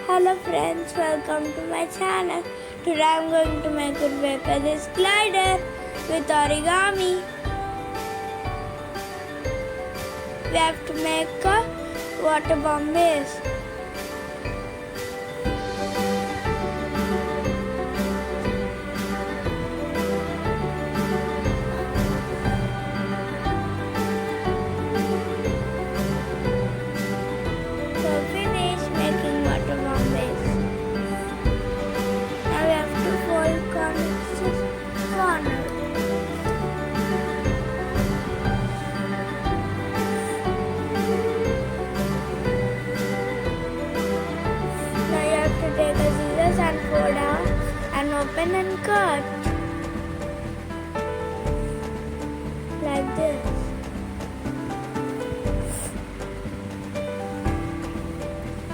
Hello friends, welcome to my channel. Today I am going to make a paper this glider with origami. We have to make a water bomb base. Take a scissors and fold out and open and cut like this.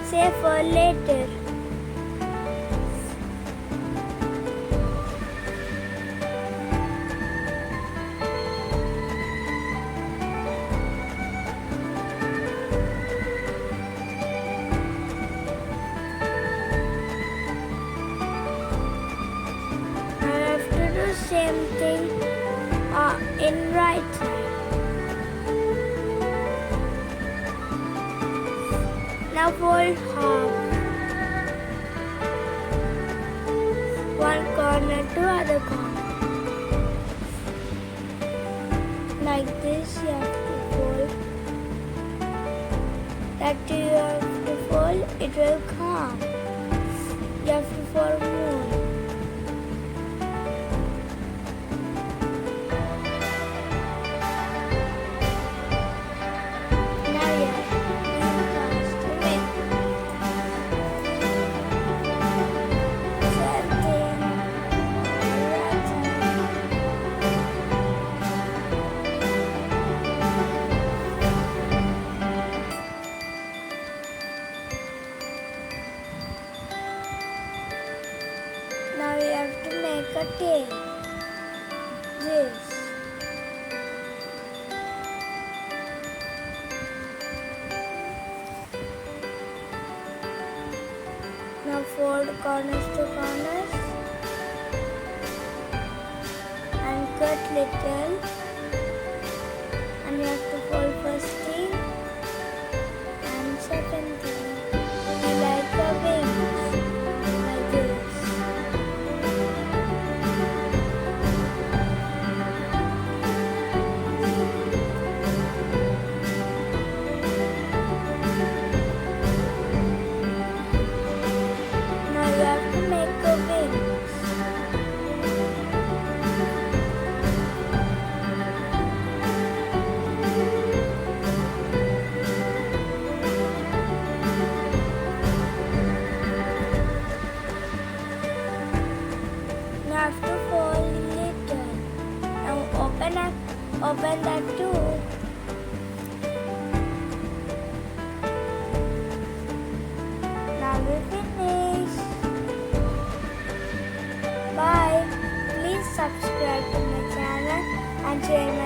Save for later. Same thing in right side. Now fold half. One corner to other corner. Like this you have to fold. That you have to fold, it will come. You have to fold more. Now we have to make a tail. This. Now fold corners to corners and cut little. And you have to fold first thing and second thing. Like a wings. Like this. Have to fold little. Now open that too. Now we finish. Bye. Please subscribe to my channel and share my